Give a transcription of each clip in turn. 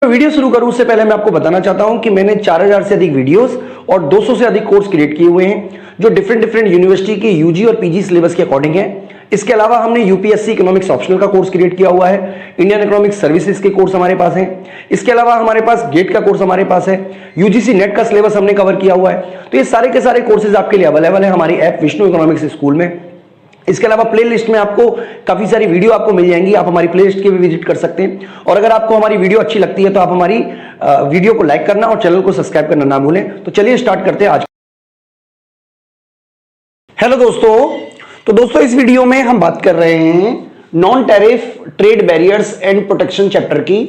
Video शुरू करूं उससे पहले मैं आपको बताना चाहता हूं कि मैंने 4000 से अधिक वीडियोस और 200 से अधिक कोर्स क्रिएट किए हुए हैं जो डिफरेंट यूनिवर्सिटी के यूजी और पीजी सिलेबस के अकॉर्डिंग है। इसके अलावा हमने यूपीएससी इकोनॉमिक्स ऑप्शनल का कोर्स क्रिएट किया हुआ है, इंडियन इकोनॉमिक्स सर्विसेज के कोर्स हमारे पास हैं। इसके अलावा हमारे पास गेट का कोर्स हमारे पास है, यूजीसी नेट का सिलेबस हमने कवर किया हुआ है। तो ये सारे के सारे कोर्सेज आपके लिए अवेलेबल है हमारी ऐप विष्णु इकोनॉमिक्स स्कूल में। इसके अलावा प्लेलिस्ट में आपको काफी सारी वीडियो आपको मिल जाएंगी, आप हमारी प्लेलिस्ट के भी विजिट कर सकते हैं। और अगर आपको हमारी वीडियो अच्छी लगती है तो आप हमारी वीडियो को लाइक करना और चैनल को सब्सक्राइब करना ना भूलें। तो चलिए स्टार्ट करते हैं आज। हेलो दोस्तों, तो दोस्तों इस वीडियो में हम बात कर रहे हैं non tariff trade barriers and protection chapter की।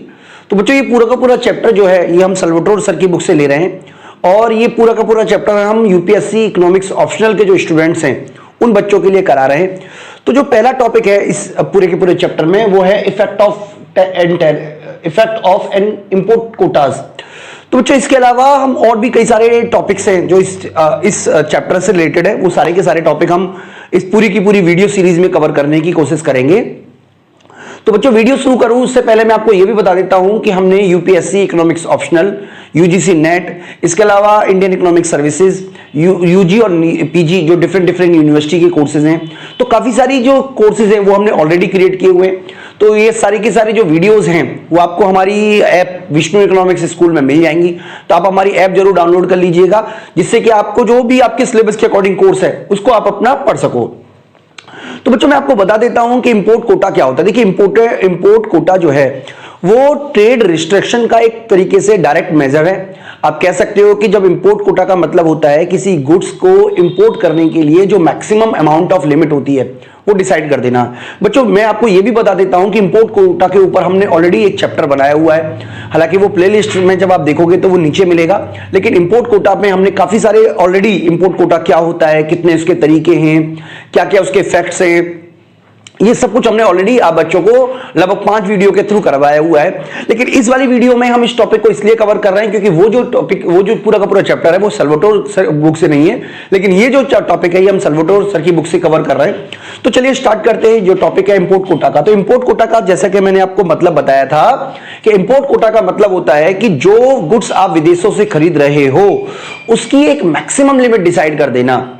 तो बच्चों ये पूरा का पूरा चैप्टर जो है ये हम सल्वाटोर सर की बुक से ले रहे हैं और ये पूरा का पूरा चैप्टर हम यूपीएससी इकोनॉमिक्स ऑप्शनल के जो स्टूडेंट्स हैं उन बच्चों के लिए करा रहे हैं। तो जो पहला टॉपिक है इस पूरे के पूरे चैप्टर में वो है effect of an import quotas. तो बच्चों इसके अलावा हम और भी कई सारे टॉपिक्स हैं जो इस चैप्टर से रिलेटेड है, वो सारे के सारे टॉपिक हम इस पूरी की पूरी वीडियो सीरीज में कवर करने की कोशिश करेंगे। तो बच्चों वीडियो शुरू करूं उससे पहले मैं आपको यह भी बता देता हूं कि हमने UPSC economics optional, UGC net, इसके अलावा इंडियन इकोनॉमिक सर्विसेज, यूजी और पीजी जो डिफरेंट यूनिवर्सिटी के कोर्सेज हैं, तो काफी सारी जो कोर्सेज हैं वो हमने ऑलरेडी क्रिएट किए हुए हैं। तो ये सारी की सारी जो वीडियोस हैं वो आपको हमारी ऐप विष्णु इकोनॉमिक्स स्कूल में मिल जाएंगी। तो आप हमारी ऐप जरूर डाउनलोड कर लीजिएगा जिससे कि आपको जो भी आपके सिलेबस के अकॉर्डिंग कोर्स है उसको आप अपना पढ़ सको। तो बच्चों मैं आपको बता देता हूं कि इंपोर्ट कोटा क्या होता है। देखिए इंपोर्ट कोटा जो है वो ट्रेड रिस्ट्रिक्शन का एक तरीके से डायरेक्ट मेजर है। आप कह सकते हो कि जब इंपोर्ट कोटा का मतलब होता है किसी गुड्स को इंपोर्ट करने के लिए जो मैक्सिमम अमाउंट ऑफ लिमिट होती है वो डिसाइड कर देना। बच्चों मैं आपको ये भी बता देता हूं कि इंपोर्ट कोटा के ऊपर हमने ऑलरेडी एक चैप्टर बनाया हुआ है, हालांकि वो प्लेलिस्ट में जब आप देखोगे तो वो नीचे मिलेगा। लेकिन इंपोर्ट कोटा में हमने काफी सारे ऑलरेडी इंपोर्ट कोटा क्या होता है, कितने उसके तरीके हैं, क्या क्या उसके फैक्ट्स हैं, ये सब कुछ हमने ऑलरेडी आप बच्चों को लगभग 5 वीडियो के थ्रू करवाया हुआ है। लेकिन इस वाली वीडियो में हम इस टॉपिक को इसलिए कवर कर रहे हैं क्योंकि वो जो पूरा का पूरा चैप्टर है वो सल्वाटोर सर बुक से नहीं है, लेकिन ये जो टॉपिक है ये हम सल्वाटोर सर की बुक से कवर कर रहे हैं। तो चलिए स्टार्ट करते हैं। जो टॉपिक है इंपोर्ट कोटा का, तो इंपोर्ट कोटा का जैसा कि मैंने आपको मतलब बताया था कि इंपोर्ट कोटा का मतलब होता है कि जो गुड्स आप विदेशों से खरीद रहे हो उसकी एक मैक्सिमम लिमिट डिसाइड कर देना।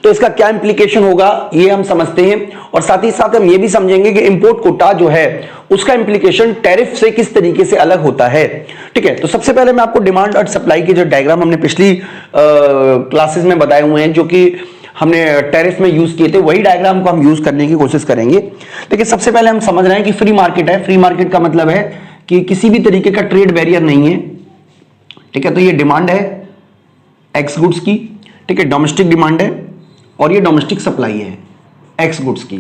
तो इसका क्या इंप्लीकेशन होगा ये हम समझते हैं और साथ ही साथ हम ये भी समझेंगे कि इंपोर्ट कोटा जो है उसका इंप्लीकेशन टैरिफ से किस तरीके से अलग होता है। ठीक है, तो सबसे पहले मैं आपको डिमांड और सप्लाई के जो डायग्राम हमने पिछली क्लासेस में बताए हुए हैं जो कि हमने टैरिफ में यूज किए थे, वही डायग्राम को हम यूज करने की कोशिश करेंगे। देखिए सबसे पहले हम समझ रहे हैं कि फ्री मार्केट है। फ्री मार्केट का मतलब है कि किसी भी तरीके का ट्रेड बैरियर नहीं है। ठीक है, तो ये डिमांड है एक्स गुड्स की, ठीक है, डोमेस्टिक डिमांड है और ये डोमेस्टिक सप्लाई है एक्स गुड्स की,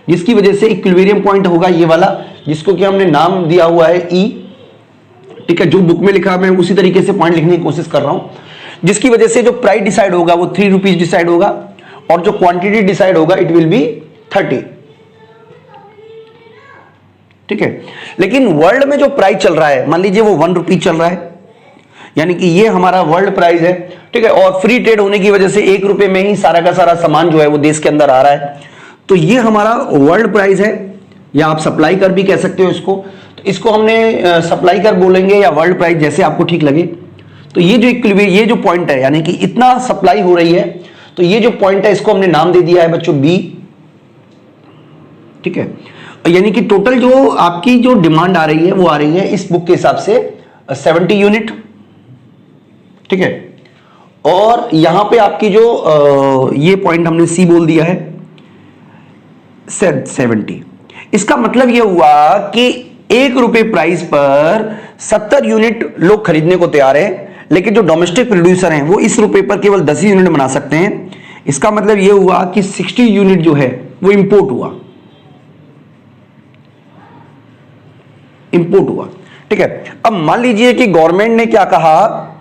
जिसकी वजह से इक्विलिब्रियम पॉइंट होगा ये वाला जिसको कि हमने नाम दिया हुआ है ई। ठीक है, जो बुक में लिखा मैं उसी तरीके से पॉइंट लिखने की कोशिश कर रहा हूं, जिसकी वजह से जो प्राइस डिसाइड होगा वो 3 रुपीज डिसाइड होगा और जो क्वांटिटी डिसाइड होगा इट विल बी 30। ठीक है, लेकिन वर्ल्ड में जो प्राइस चल रहा है मान लीजिए वो 1 रुपीज चल रहा है, यानी कि ये हमारा वर्ल्ड प्राइस है। ठीक है, और फ्री ट्रेड होने की वजह से 1 रुपए में ही सारा का सारा सामान जो है वो देश के अंदर आ रहा है। तो ये हमारा वर्ल्ड प्राइस है या आप सप्लाई कर भी कह सकते हो इसको। तो इसको हमने सप्लाई कर बोलेंगे या वर्ल्ड प्राइस जैसे आपको ठीक लगे। तो ये जो पॉइंट है यानी कि इतना सप्लाई हो रही है, तो ये जो पॉइंट है इसको हमने नाम दे दिया है बच्चों बी। ठीक है, यानी कि टोटल जो आपकी जो डिमांड आ रही है वो आ रही है इस बुक के हिसाब से 70 यूनिट। ठीक है, और यहां पे आपकी जो ये पॉइंट हमने सी बोल दिया है 70। इसका मतलब ये हुआ कि 1 रुपए प्राइस पर 70 यूनिट लोग खरीदने को तैयार है, लेकिन जो डोमेस्टिक प्रोड्यूसर हैं वो इस रुपए पर केवल 10 यूनिट बना सकते हैं। इसका मतलब ये हुआ कि 60 यूनिट जो है वो इंपोर्ट हुआ। ठीक है, अब मान लीजिए कि गवर्नमेंट ने क्या कहा,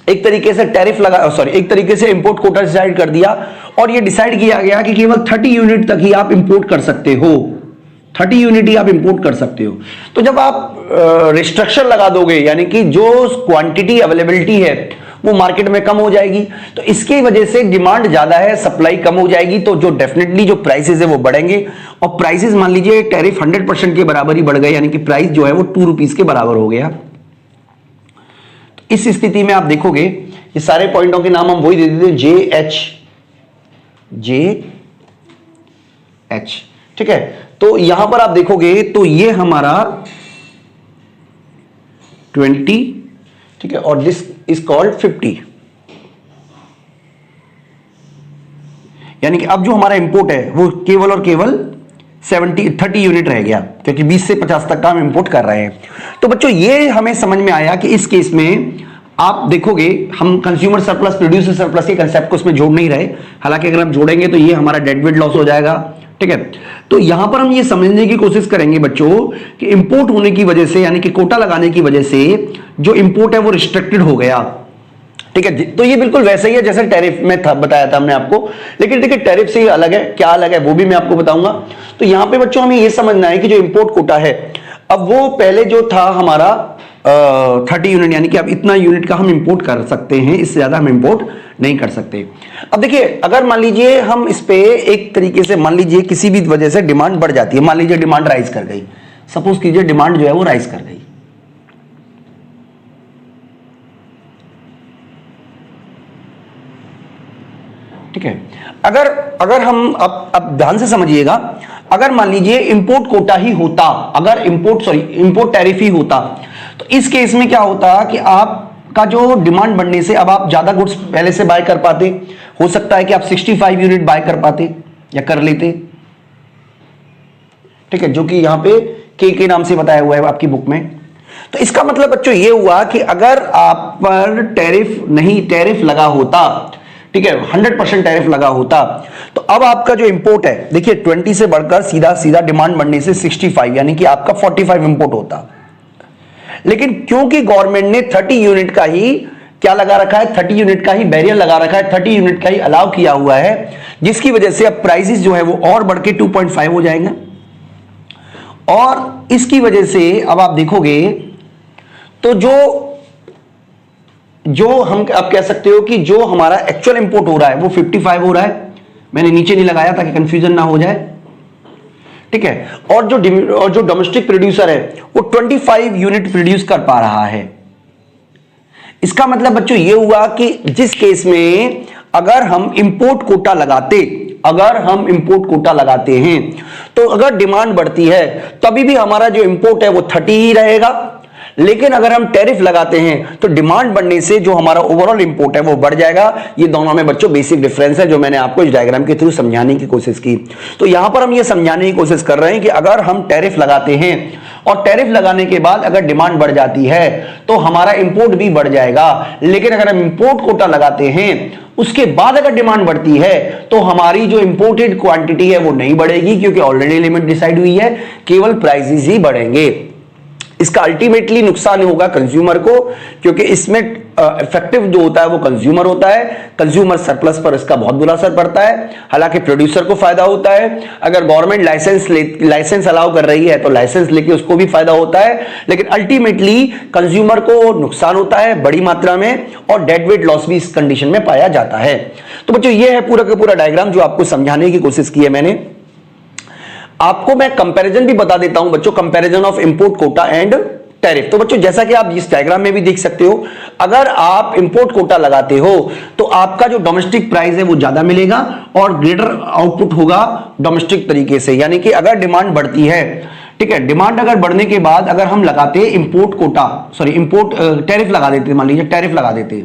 एक तरीके से टैरिफ एक तरीके से इंपोर्ट कोटा डिसाइड कर दिया और ये डिसाइड किया गया कि केवल 30 यूनिट तक ही आप इंपोर्ट कर सकते हो। 30 यूनिट ही आप इंपोर्ट कर सकते हो। तो जब आप रिस्ट्रिक्शन लगा दोगे यानी कि जो क्वांटिटी अवेलेबिलिटी है वो मार्केट में कम हो जाएगी, तो इसकी वजह से डिमांड ज्यादा है, सप्लाई कम हो जाएगी, तो जो डेफिनेटली जो प्राइसेस है वो बढ़ेंगे। और प्राइसेस मान लीजिए टैरिफ 100% के बराबर ही बढ़ गए, यानी कि प्राइस जो है वो 2 रुपीज के बराबर हो गया। तो इस स्थिति में आप देखोगे ये सारे पॉइंटों के नाम हम वही दे देते हैं, जे एच, ठीक है। तो यहां पर आप देखोगे तो ये हमारा 20, ठीक है, और दिस इज कॉल्ड 50, यानी कि अब जो हमारा इंपोर्ट है वो केवल और केवल 30 यूनिट रह गया, क्योंकि 20 से 50 तक का हम इंपोर्ट कर रहे हैं। तो बच्चों ये हमें समझ में आया कि इस केस में आप देखोगे हम कंज्यूमर सरप्लस, प्रोड्यूसर सरप्लस के कंसेप्ट को उसमें जोड़ नहीं रहे, हालांकि अगर हम जोड़ेंगे तो ये हमारा डेडवेट लॉस हो जाएगा, ठीक है। तो यहां पर हम ये समझने की कोशिश करेंगे बच्चों कि इंपोर्ट होने की वजह से, यानी कि कोटा लगाने की वजह से जो इंपोर्ट है वो रिस्ट्रिक्टेड हो गया, ठीक है। तो ये बिल्कुल वैसे ही है जैसे टैरिफ में था, बताया था हमने आपको, लेकिन देखिए टैरिफ से अलग है, क्या अलग है वो भी मैं आपको बताऊंगा। तो यहां पे बच्चों हमें ये समझना है कि जो इंपोर्ट कोटा है, अब वो पहले जो था हमारा 30 यूनिट, यानी कि अब इतना यूनिट का हम इंपोर्ट कर सकते हैं, इससे ज्यादा हम इंपोर्ट नहीं कर सकते। अब देखिए अगर मान लीजिए हम इस पे एक तरीके से मान लीजिए किसी भी वजह से डिमांड बढ़ जाती है, मान लीजिए डिमांड राइज कर गई, सपोज कीजिए डिमांड जो है वो राइज कर गई, ठीक है। अगर हम अब ध्यान से समझिएगा, अगर मान लीजिए इंपोर्ट कोटा ही होता, अगर इंपोर्ट टैरिफ ही होता, तो इस केस में क्या होता कि आपका जो डिमांड बढ़ने से अब आप ज्यादा गुड्स पहले से बाय कर पाते, हो सकता है कि आप 65 यूनिट बाय कर पाते या कर लेते, ठीक है, जो कि यहां पे के नाम से बताया हुआ है आपकी बुक में। तो इसका मतलब बच्चों ये हुआ कि अगर आप पर टैरिफ लगा होता, ठीक है, 100% टैरिफ लगा होता, तो अब आपका जो इंपोर्ट है देखिए 20 से बढ़कर सीधा डिमांड बढ़ने से 65, यानी कि आपका 45 इंपोर्ट होता। लेकिन क्योंकि गवर्नमेंट ने 30 यूनिट का ही क्या लगा रखा है, 30 यूनिट का ही बैरियर लगा रखा है, 30 यूनिट का ही अलाउ किया हुआ है, जिसकी वजह से अब प्राइसेस जो है वो और बढ़ के 2.5 हो जाएंगे। और इसकी वजह से अब आप देखोगे तो जो हम आप कह सकते हो कि जो हमारा एक्चुअल इंपोर्ट हो रहा है वो 55 हो रहा है, मैंने नीचे नहीं लगाया ताकि कंफ्यूजन ना हो जाए, ठीक है। और जो डोमेस्टिक प्रोड्यूसर है वो 25 यूनिट प्रोड्यूस कर पा रहा है। इसका मतलब बच्चों ये हुआ कि जिस केस में अगर हम इंपोर्ट कोटा लगाते हैं तो अगर डिमांड बढ़ती है तभी भी हमारा जो इंपोर्ट है वो 30 ही रहेगा, लेकिन अगर हम टैरिफ लगाते हैं तो डिमांड बढ़ने से जो हमारा ओवरऑल इंपोर्ट है वो बढ़ जाएगा। ये दोनों में बच्चों बेसिक डिफरेंस है जो मैंने आपको इस डायग्राम के थ्रू समझाने की कोशिश की। तो यहां पर हम ये समझाने की कोशिश कर रहे हैं कि अगर हम टैरिफ लगाते हैं और टैरिफ लगाने के बाद अगर डिमांड बढ़ जाती है तो हमारा इंपोर्ट भी बढ़ जाएगा, लेकिन अगर हम इंपोर्ट कोटा लगाते हैं उसके बाद अगर डिमांड बढ़ती है तो हमारी जो इंपोर्टेड क्वांटिटी है वो नहीं बढ़ेगी, क्योंकि ऑलरेडी लिमिट डिसाइड हुई है, केवल प्राइसेस ही बढ़ेंगे। इसका अल्टीमेटली नुकसान होगा कंज्यूमर को, क्योंकि इसमें इफेक्टिव जो होता है वो कंज्यूमर होता है, कंज्यूमर सरप्लस पर इसका बहुत बुरा असर पड़ता है। हालांकि प्रोड्यूसर को फायदा होता है, अगर गवर्नमेंट लाइसेंस अलाउ कर रही है तो लाइसेंस लेके उसको भी फायदा होता है, लेकिन अल्टीमेटली कंज्यूमर को नुकसान होता है बड़ी मात्रा में, और डेडवेट लॉस भी इस कंडीशन में पाया जाता है। तो बच्चों ये है पूरा का पूरा डायग्राम जो आपको समझाने की कोशिश की है मैंने। आपको मैं कंपैरिजन भी बता देता हूं बच्चों, comparison of import Kota and tariff. तो बच्चों जैसा कि आप इस डायग्राम में भी देख सकते हो, अगर आप इंपोर्ट कोटा लगाते हो तो आपका जो डोमेस्टिक प्राइस है वो ज्यादा मिलेगा और ग्रेटर आउटपुट होगा डोमेस्टिक तरीके से। यानी कि अगर डिमांड बढ़ती है, ठीक है, डिमांड अगर बढ़ने के बाद अगर हम लगाते इंपोर्ट टैरिफ लगा देते, मान लीजिए टैरिफ लगा देते,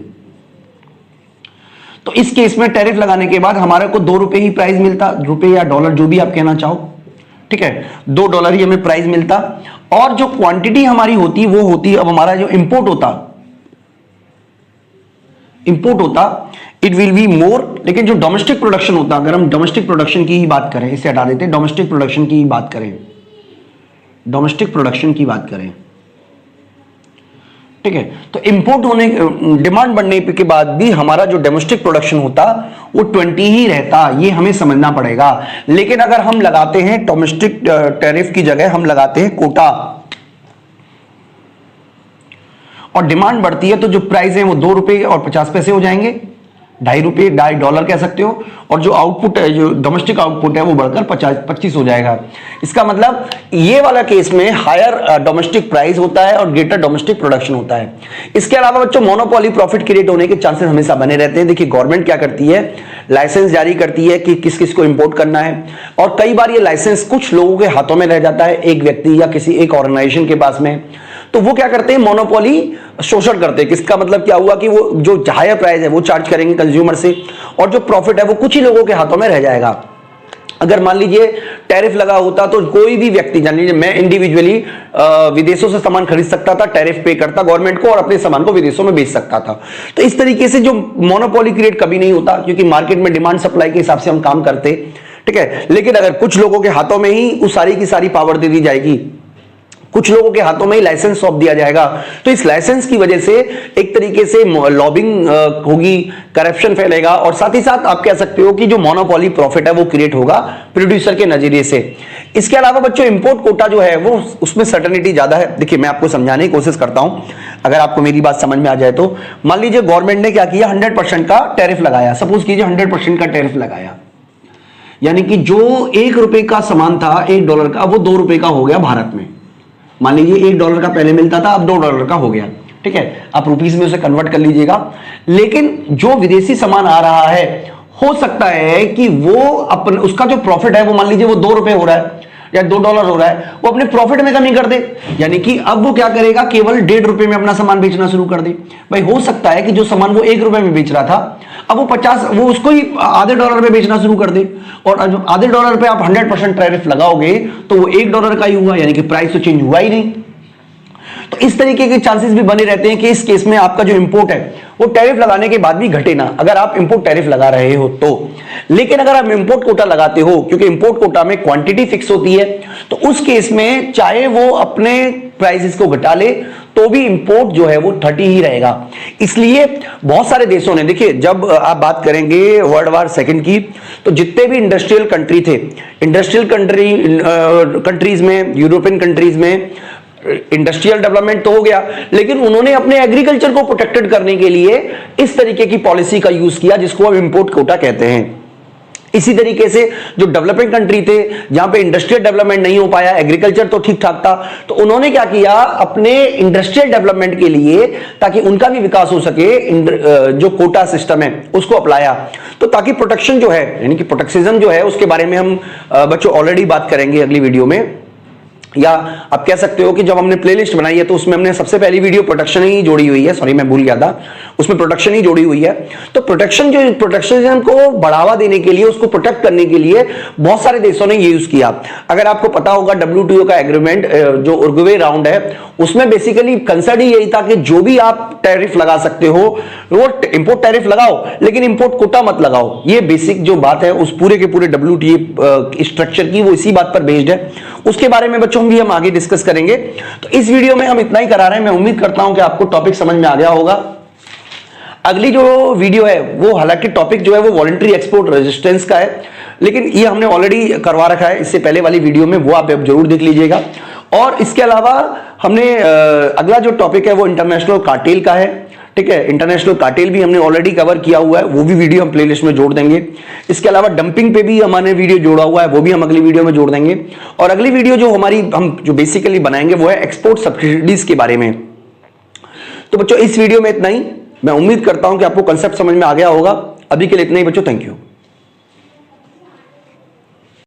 तो इस केस में टैरिफ लगाने के बाद हमारे को 2 रुपए ही प्राइस मिलता, रुपए या डॉलर जो भी आप कहना चाहो, ठीक है, $2 ही हमें प्राइस मिलता, और जो क्वांटिटी हमारी होती वो होती, अब हमारा जो इंपोर्ट होता इट विल बी मोर। लेकिन जो डोमेस्टिक प्रोडक्शन होता, अगर हम डोमेस्टिक प्रोडक्शन की ही बात करें, इसे हटा देते, डोमेस्टिक प्रोडक्शन की बात करें, ठीक है, तो इंपोर्ट होने डिमांड बढ़ने के बाद भी हमारा जो डोमेस्टिक प्रोडक्शन होता वो 20 ही रहता, ये हमें समझना पड़ेगा। लेकिन अगर हम लगाते हैं डोमेस्टिक टैरिफ की जगह हम लगाते हैं कोटा, और डिमांड बढ़ती है तो जो प्राइस है वो 2 रुपए और 50 पैसे हो जाएंगे, $2.50 कह सकते हो, और जो आउटपुट है, जो डोमेस्टिक आउटपुट है, वो बढ़कर 25 हो जाएगा। इसका मतलब ये वाला केस में हायर डोमेस्टिक प्राइस होता है और ग्रेटर डोमेस्टिक प्रोडक्शन होता है। इसके अलावा बच्चों मोनोपोली प्रॉफिट क्रिएट होने के चांसेस हमेशा बने रहते हैं। देखिए गवर्नमेंट क्या करती है, लाइसेंस जारी करती है कि किस किस को इंपोर्ट करना है, और कई बार ये लाइसेंस कुछ लोगों के हाथों में रह जाता है, एक व्यक्ति या किसी एक ऑर्गेनाइजेशन के पास में। तो वो क्या करते हैं, मोनोपोली शोषण करते हैं। किसका मतलब क्या हुआ कि वो जो हायर प्राइस है वो चार्ज करेंगे कंज्यूमर से, और जो प्रॉफिट है वो कुछ ही लोगों के हाथों में रह जाएगा। अगर मान लीजिए टैरिफ लगा होता तो कोई भी व्यक्ति, जान लीजिए मैं इंडिविजुअली विदेशों से सामान खरीद सकता था, टैरिफ पे करता गवर्नमेंट को और अपने सामान को विदेशों में बेच सकता था। तो इस तरीके से जो मोनोपोली क्रिएट कभी नहीं होता, क्योंकि मार्केट में डिमांड सप्लाई के हिसाब से हम काम करते, ठीक है। लेकिन अगर कुछ लोगों के हाथों में ही उस सारी की सारी पावर दे दी जाएगी, कुछ लोगों के हाथों में ही लाइसेंस सौंप दिया जाएगा, तो इस लाइसेंस की वजह से एक तरीके से लॉबिंग होगी, करप्शन फैलेगा, और साथ ही साथ आप कह सकते हो कि जो मोनोपोली प्रॉफिट है वो क्रिएट होगा प्रोड्यूसर के नजरिए से। इसके अलावा बच्चों इंपोर्ट कोटा जो है वो उसमें सर्टेनिटी ज्यादा है। देखिए मैं आपको समझाने की कोशिश करता हूं, अगर आपको मेरी बात समझ में आ जाए तो। मान लीजिए गवर्नमेंट ने क्या किया, 100% का टैरिफ लगाया। सपोज कीजिए 100% का टैरिफ लगाया, यानी कि जो $1 का सामान था, $1 का, वो $2 का हो गया भारत में। मान लीजिए $1 का पहले मिलता था, अब $2 का हो गया, ठीक है। आप रुपीस में उसे कन्वर्ट कर लीजिएगा। लेकिन जो विदेशी सामान आ रहा है, हो सकता है कि वो अपन उसका जो प्रॉफिट है वो मान लीजिए वो $2 हो रहा है या $2 हो रहा है, वो अपने प्रॉफिट में कमी कर दे, यानी कि अब वो क्या करेगा, केवल $1.5 में अपना सामान बेचना शुरू कर दे। भाई हो सकता है कि जो सामान वो $1 में बेच रहा था, अब वो उसको ही आधे $1 पे बेचना शुरू कर दे, और आधे $1 पे आप 100% टैरिफ लगाओगे तो वो $1 का ही हुआ, यानी कि प्राइस तो चेंज हुआ ही नहीं। तो इस तरीके के चांसेस भी बने रहते हैं कि इस केस में आपका जो इंपोर्ट है वो टैरिफ लगाने के बाद भी घटे ना, अगर आप इंपोर्ट टैरिफ लगा रहे हो तो। लेकिन अगर आप इंपोर्ट कोटा लगाते हो, क्योंकि इंपोर्ट कोटा में क्वांटिटी फिक्स होती है, तो उस केस में चाहे वो अपने प्राइसेस को घटा ले तो भी इंपोर्ट जो है वो 30 ही रहेगा। इसलिए बहुत सारे देशों ने, देखिए जब आप बात करेंगे वर्ल्ड वार सेकंड की, तो जितने भी इंडस्ट्रियल कंट्री थे, इंडस्ट्रियल कंट्रीज में, यूरोपियन कंट्रीज में इंडस्ट्रियल डेवलपमेंट तो हो गया, लेकिन उन्होंने अपने एग्रीकल्चर को प्रोटेक्टेड करने के लिए इस तरीके की पॉलिसी का यूज किया जिसको हम इंपोर्ट कोटा कहते हैं। इसी तरीके से जो डेवलपिंग कंट्री थे, जहां पे इंडस्ट्रियल डेवलपमेंट नहीं हो पाया, एग्रीकल्चर तो ठीक ठाक था, तो उन्होंने क्या किया, अपने इंडस्ट्रियल डेवलपमेंट के लिए, ताकि उनका भी विकास हो सके, जो कोटा सिस्टम है उसको अपलाया। तो ताकि प्रोटेक्शन जो है, यानी कि प्रोटेक्शनिज्म जो है, उसके बारे में हम बच्चों ऑलरेडी बात करेंगे अगली वीडियो में। या आप कह सकते हो कि जब हमने प्लेलिस्ट बनाई है तो उसमें हमने सबसे पहली वीडियो प्रोटेक्शन ही जोड़ी हुई है, सॉरी मैं भूल गया था, उसमें प्रोटेक्शन ही जोड़ी हुई है। तो प्रोटेक्शनिज्म को बढ़ावा देने के लिए, उसको प्रोटेक्ट करने के लिए बहुत सारे देशों ने ये यूज किया। अगर आपको पता होगा WTO का एग्रीमेंट जो उरुग्वे राउंड है, उसमें बेसिकली कंसर्न ही यही था कि जो भी आप टैरिफ लगा सकते हो वो इंपोर्ट टैरिफ लगाओ, लेकिन इंपोर्ट कोटा मत लगाओ। ये बेसिक जो बात है उस पूरे के पूरे WTO स्ट्रक्चर की, वो इसी बात पर बेस्ड है। उसके बारे में बच्चों भी हम आगे डिस्कस करेंगे। तो इस वीडियो में हम इतना ही करा रहे हैं। मैं उम्मीद करता हूं कि आपको टॉपिक समझ में आ गया होगा। अगली जो वीडियो है वो, हालांकि टॉपिक जो है वो वॉलंटरी एक्सपोर्ट रेजिस्टेंस का है, लेकिन ये हमने ऑलरेडी करवा रखा है इससे पहले वाली वीडियो में, वो आप जरूर देख लीजिएगा। और इसके अलावा हमने अगला जो टॉपिक है वो इंटरनेशनल कार्टेल का है, ठीक है। इंटरनेशनल कार्टेल भी हमने ऑलरेडी कवर किया हुआ है, वो भी वीडियो हम प्लेलिस्ट में जोड़ देंगे। इसके अलावा डंपिंग पे भी हमारे वीडियो जोड़ा हुआ है, वो भी हम अगली वीडियो में जोड़ देंगे। और अगली वीडियो जो हमारी हम जो बेसिकली बनाएंगे वो है एक्सपोर्ट सब्सिडीज के बारे में। तो बच्चों इस वीडियो में इतना ही। मैं उम्मीद करता हूं कि आपको कंसेप्ट समझ में आ गया होगा। अभी के लिए इतना ही बच्चों, थैंक यू।